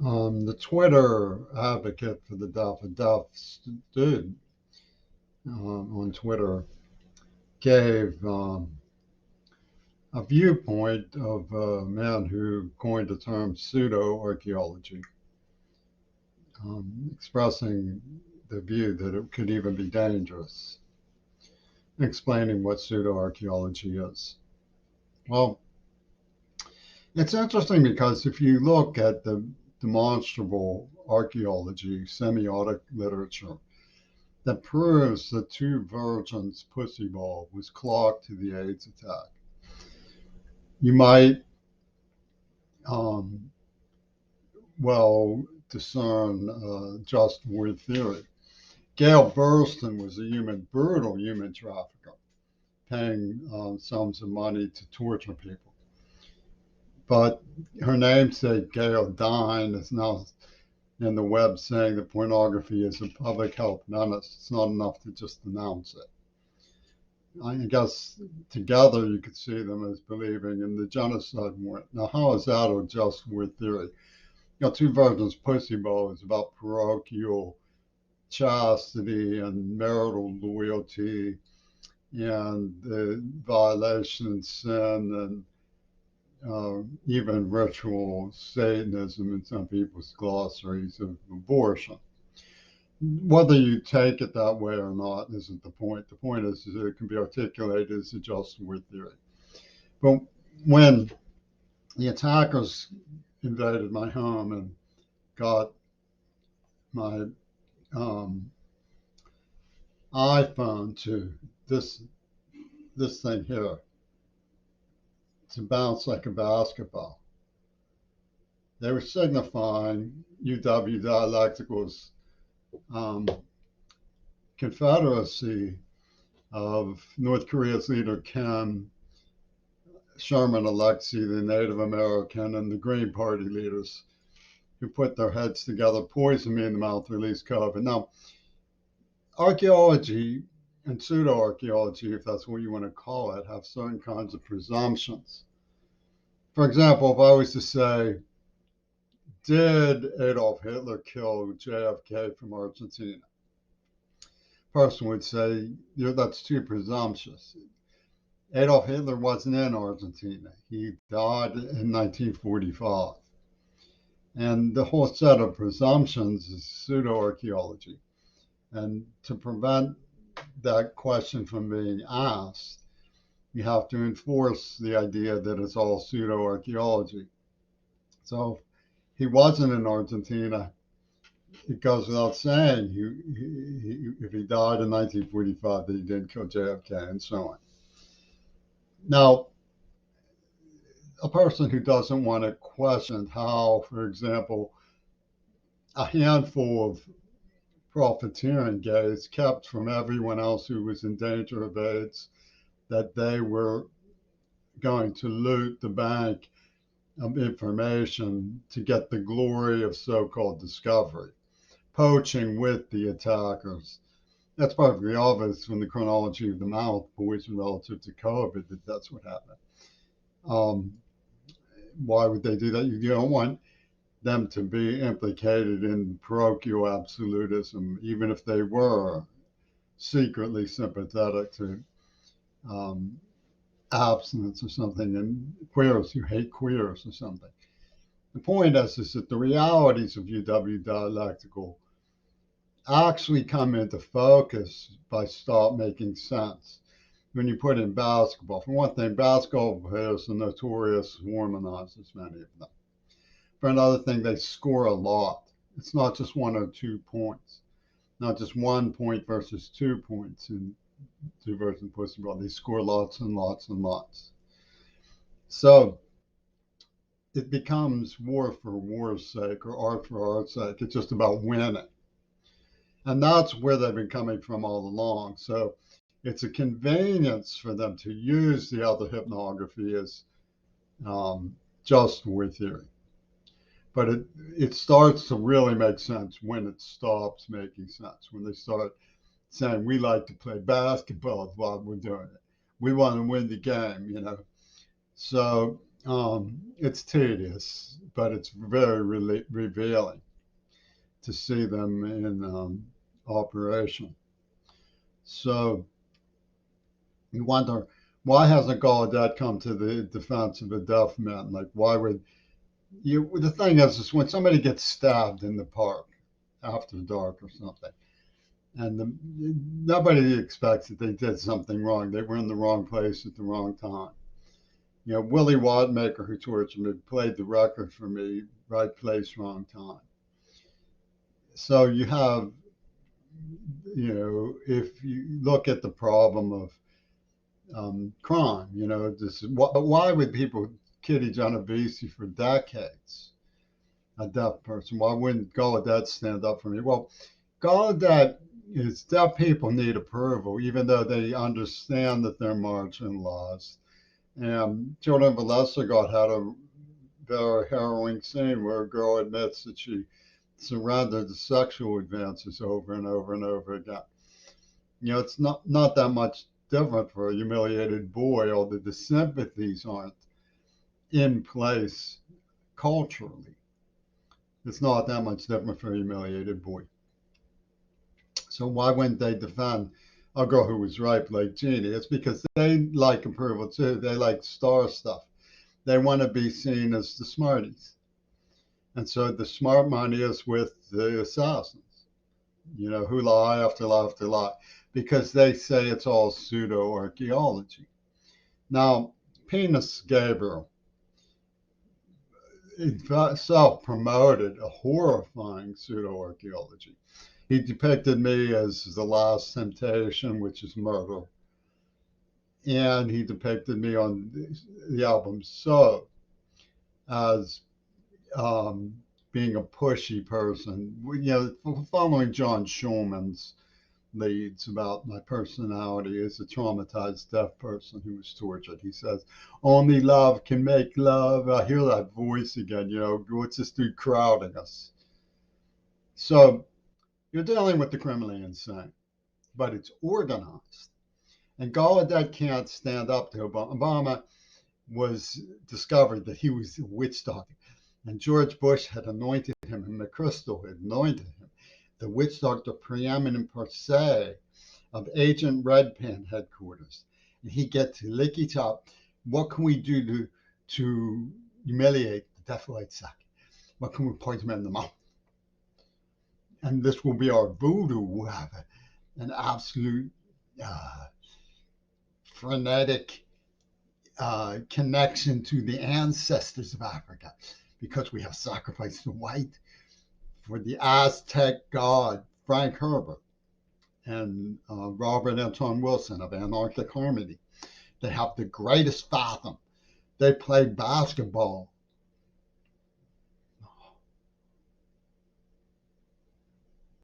The Twitter advocate for the deaf and deaf dude on Twitter gave a viewpoint of a man who coined the term pseudo archaeology, expressing the view that it could even be dangerous, explaining what pseudo archaeology is. Well, it's interesting because if you look at the demonstrable archaeology, semiotic literature, that proves that two virgins' pussy ball was clogged to the AIDS attack. You might, um, well, discern just war theory. Gail Burston was a brutal human trafficker, paying sums of money to torture people. But her namesake, Gail Dine, is now in the web saying that pornography is a public health menace. It's not enough to just denounce it. I guess together you could see them as believing in the genocide war. Now, how is that a just war theory? Two virgins pussy bowl is about parochial chastity and marital loyalty and the violation and sin and even ritual Satanism in some people's glossaries of abortion. Whether you take it that way or not isn't the point. The point is that it can be articulated as a just war theory. But when the attackers invaded my home and got my um, iPhone to this this thing here to bounce like a basketball, they were signifying UW Dialectical's um, confederacy of North Korea's leader Kim, Sherman Alexie, the Native American, and the Green Party leaders who put their heads together, poison me in the mouth, release COVID. Now, archaeology and pseudo archaeology, if that's what you want to call it, have certain kinds of presumptions. For example, if I was to say, did Adolf Hitler kill JFK from Argentina? Person would say, that's too presumptuous. Adolf Hitler wasn't in Argentina. He died in 1945. And the whole set of presumptions is pseudo archaeology. And to prevent that question from being asked, you have to enforce the idea that it's all pseudo archaeology. So if he wasn't in Argentina, it goes without saying if he died in 1945 that he didn't kill JFK and so on. Now, a person who doesn't want to question how, for example, a handful of profiteering gays kept from everyone else who was in danger of AIDS that they were going to loot the bank of information to get the glory of so-called discovery, poaching with the attackers. That's perfectly obvious from the chronology of the mouth poison relative to COVID that that's what happened. Um, why would they do that? You don't want them to be implicated in parochial absolutism, even if they were secretly sympathetic to um, abstinence or something, and queers who hate queers or something. The point is that the realities of UW Dialectical actually come into focus by start making sense when you put in basketball. For one thing, basketball players are notorious womanizers, many of them. For another thing, they score a lot. It's not just 1 or 2 points, not just 1 point versus 2 points in two versus football. They score lots and lots and lots. So it becomes war for war's sake or art for art's sake. It's just about winning. And that's where they've been coming from all along. So it's a convenience for them to use the other hypnography as just war theory. But it starts to really make sense when it stops making sense, when they start saying, we like to play basketball while we're doing it. We want to win the game. So It's tedious, but it's very revealing to see them in operation. So you wonder, why hasn't Gallaudet come to the defense of a deaf man? Like, why would you? The thing is when somebody gets stabbed in the park after dark or something, and nobody expects that they did something wrong. They were in the wrong place at the wrong time. You know, Willie Wadmaker, who tortured me, played the record for me, right place, wrong time. So you have, you know, if you look at the problem of crime, you know, why would people Kitty Genovese for decades, a deaf person? Why wouldn't Gallaudet stand up for me? Well, Gallaudet is deaf people need approval, even though they understand that they're marginalized. And Children of a Lesser God had a very harrowing scene where a girl admits that she surrendered to sexual advances over and over and over again. You know, it's not that much different for a humiliated boy, although the sympathies aren't in place culturally. It's not that much different for a humiliated boy. So why wouldn't they defend a girl who was raped like Jeannie? It's because they like approval too. They like star stuff. They want to be seen as the smarties. And so the smart money is with the assassins, you know, who lie after lie after lie, because they say it's all pseudo archaeology. Now, Penis Gabriel himself promoted a horrifying pseudo archaeology. He depicted me as the last temptation, which is murder. And he depicted me on the album So as being a pushy person. You know, following John Schulman's leads about my personality as a traumatized deaf person who was tortured. He says, only love can make love. I hear that voice again, you know, what's this dude crowding us? So you're dealing with the criminally insane, but it's organized. And Gallaudet can't stand up to Obama. Obama was discovered that he was a witch doctor. And George Bush had anointed him, and McChrystal had anointed him, the witch doctor preeminent per se of Agent Redpan headquarters. And he gets to licky top. What can we do to humiliate the deaf white sack? What can we point him in the mouth? And this will be our voodoo. We'll have an absolute uh, frenetic connection to the ancestors of Africa because we have sacrificed the white for the Aztec god Frank Herbert and Robert Anton Wilson of Anarchic Harmony. They have the greatest fathom. They played basketball